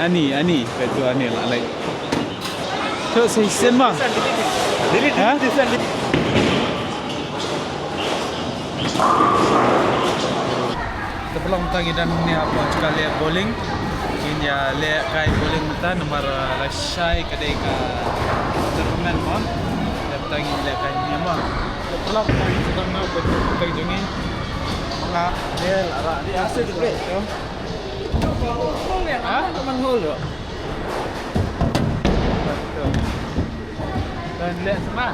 Ani, betul Ani lah like. Tu season mah. Ha? Terpulang tangi dan ni apa juga lihat bowling. Ini ya lihat kai bowling kita nomor Lashai kedai ka tournament mah. Lihat tangi lihat kai ni mah. Terpulang tangi sedang nak betul tangi jengin. Maka dia arah dia asal tu. Ha? Teman hulu. Dan lihat semua.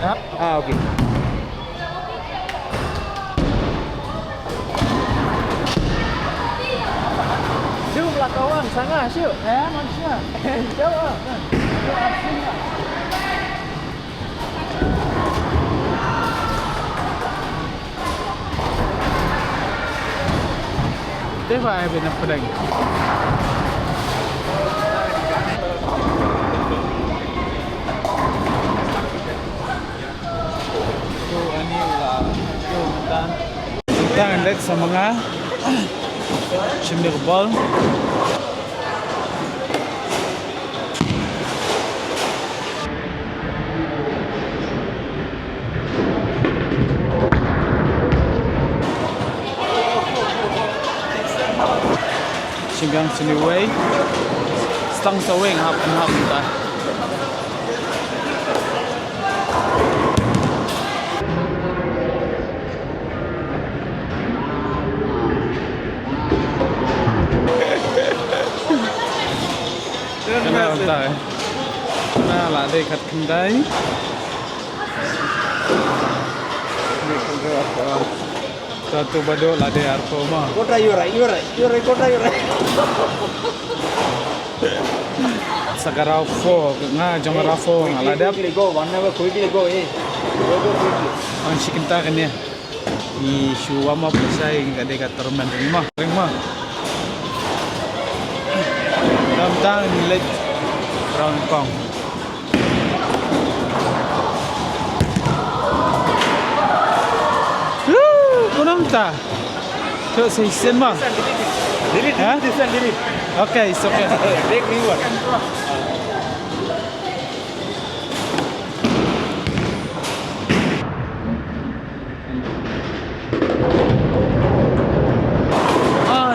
Yap. Okey. Siu lah kawan, sangat siu. Manusia. Jauh ah. Absen lah. Dewa ay pinapalagi. So ani lah. Yo tentang lihat sa mga Shimmirball. Singgang siniway. Stang sawing hap ta. Kenapa tak? Nah lah deh kat kendai. Satu badok lah deh arpo mah. Kota you right. Kota you right. Sekarang fo, nga jom rafo nga ladap. Go 1 hour quickly go eh. Go quickly. Ang sikinta kanya. I shuwa ma pusay nga deh kat tournament mah. Ring mah. Tentang nilai round kong. Kunam ta? Tu season mah. Delete. Okay, it's okay. Take new one.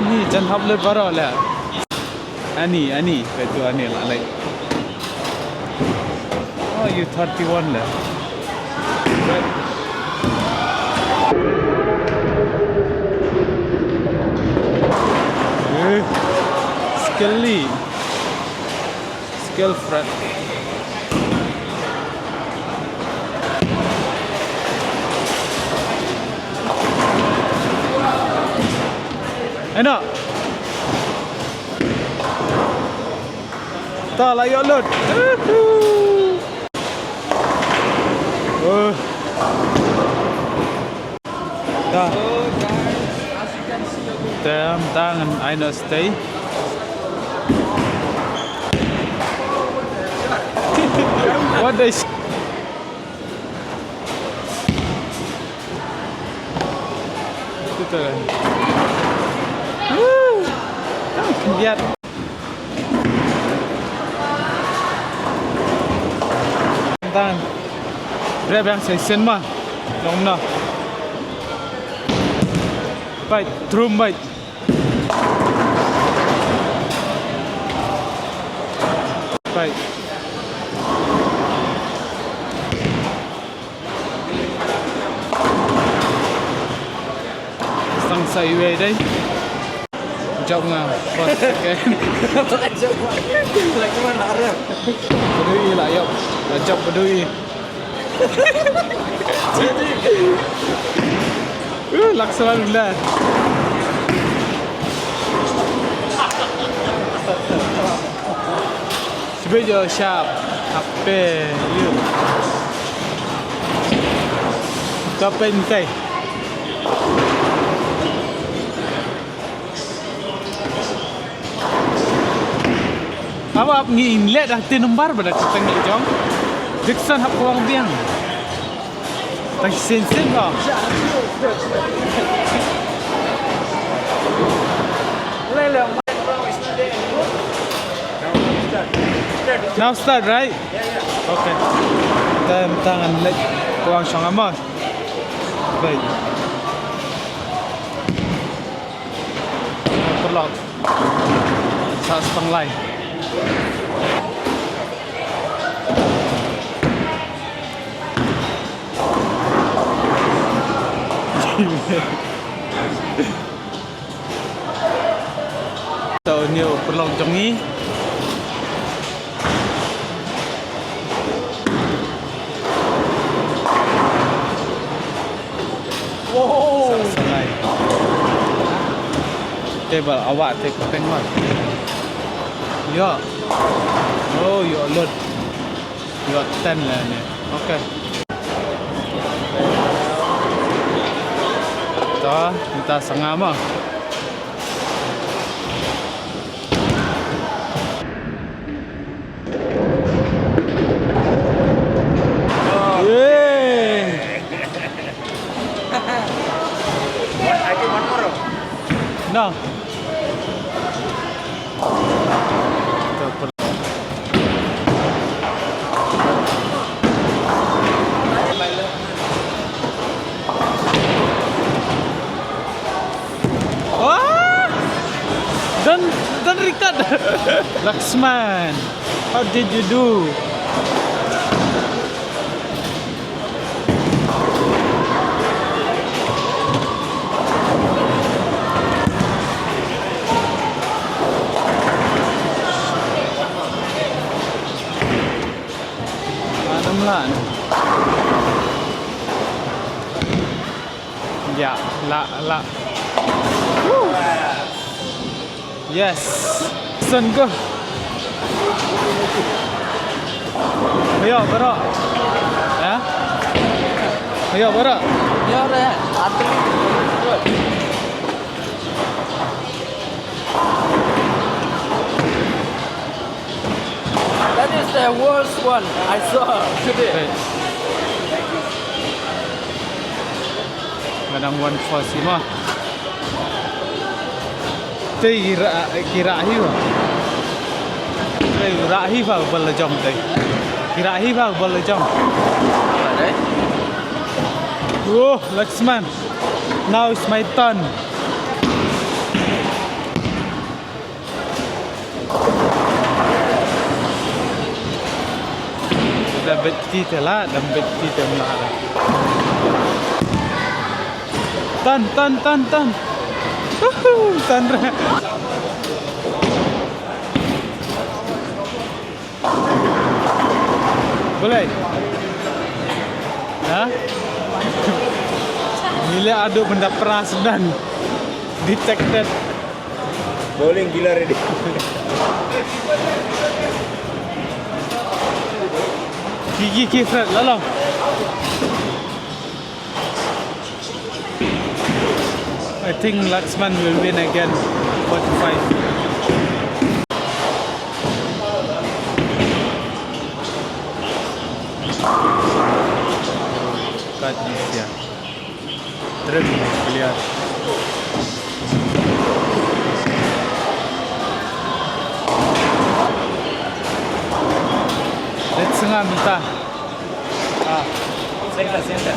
Ni jan hable baro lah. Ani, betul Ani lah like. Oh, you 31 lah. Skill friend. Enak. Tak layak load. Dah. Tangan Aina stay. What is? Itu kan. Lihat. Tangan. Berapa yang session mah? Long na. Baik, drum baik. Baik. Sang sai về đây. Jom ngah. Okay. Lagi mana arah? Berdui lah, yuk. Jom berdui. Laksana dulu. Sebejo sharp. Apa? Yuk. Kapentai. Apa ngiinlet dah tinumbar pada kita ngejong. Diksan hap kurang biang. Tak sen-sen lah. Lelong. Now start, right? Okay. Kita tangan leg kuang song amas. Baik. Perlok. Sa seteng lai. Tao nhiều perlok trong ni. Wow. Sangai. Table awak take tengok. Ya. Oh, you load. You got 10 lah ni. Okay. Dah, kita setengah mah. I think one more. No. Wah! Don't record. Laksman, how did you do? Lan. Ya, la. Woo. Yes. Sun go. Ayo, bro. Ya? Ayo, bro. Ya, dah. Atlet. That is the worst one I saw today. Kadang 145 mah. Kira hiu. Kira hiu vào bờ là chồng đây. Kira hiu vào bờ là chồng. Đấy. Oh, Laksman. Now it's my turn. Dapat kita lah, dapat kita melala. Tan. Tan. Boleh? Hah? Bila ada benda peras dan detected. Bowling gila ready. Gigi Fred, lalang. I think Laksman will win again. 45. Kat Indonesia. Truk lihat. Let's setengah minta. Center.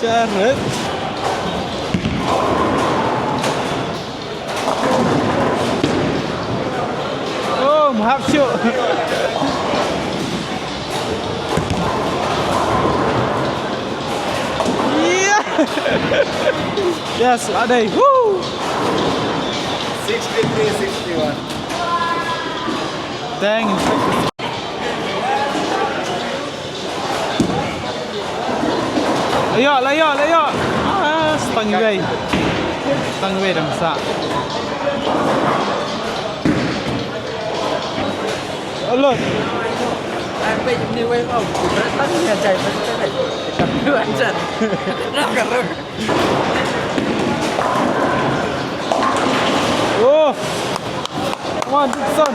Jaret. Oh, mahap syuk. Yes, ada. Woo! 63-61. Dang. Layo. Stang way. Stang way dah masak. Alot. Sampai ni way kau. Bertanya ni aja. Tapi anjat. Nak kerang. Oh. Come on. Come on, Dixon.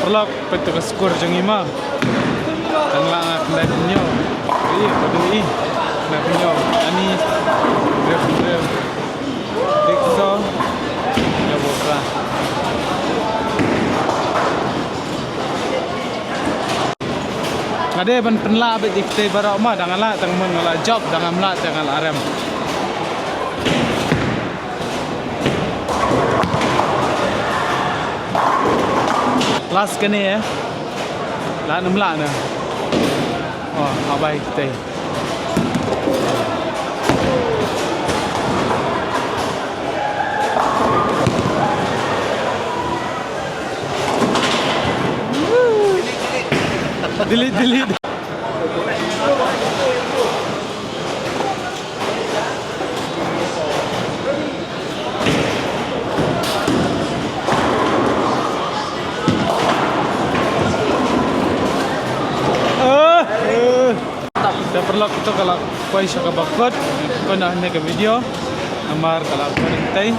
Perlok petugas skor jeng ima. Tangla nak kendai punyo. Peduli. Kendai punyo. Ani grab. Dixon. Ya bokra. Ngade ban penla bet dikte barok ma dangala tang men ngala job dangam la tangal arem. Last kene ya. La nem la na. Oh, abai teh. Delete. Dah perlu kita kalau kau isyak bakot, kau nak nak video, amar kalau kau nanti,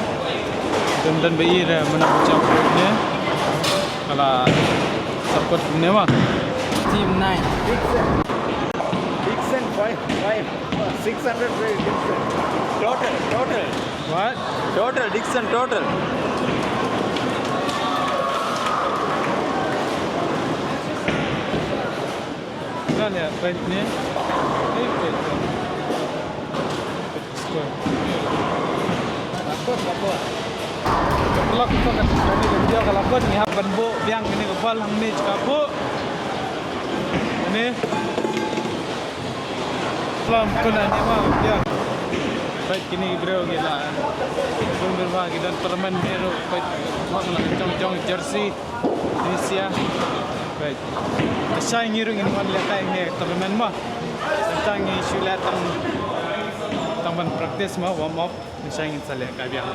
dan bayi dah menambah campurnya, kalau support punya mah. Team 9. Dixon 5 600 Dixon total What? Dixon total. Dah lihat rate ni. Skor. Lapor Kalau kita kan ini video kalau kau ni haban bu, biang ini kepal hang ni cakap bu. Ini. Pelan kau nak ni mah biang. Baik kini bro gila. Pun berbah kita permen biru. Baik mak nak cong jersey Indonesia. Baik. Saya ngirung ini mana letak ini permen mah. Tentang isu letak tamban praktis mah warm up. Saya ingin saya lihat biang.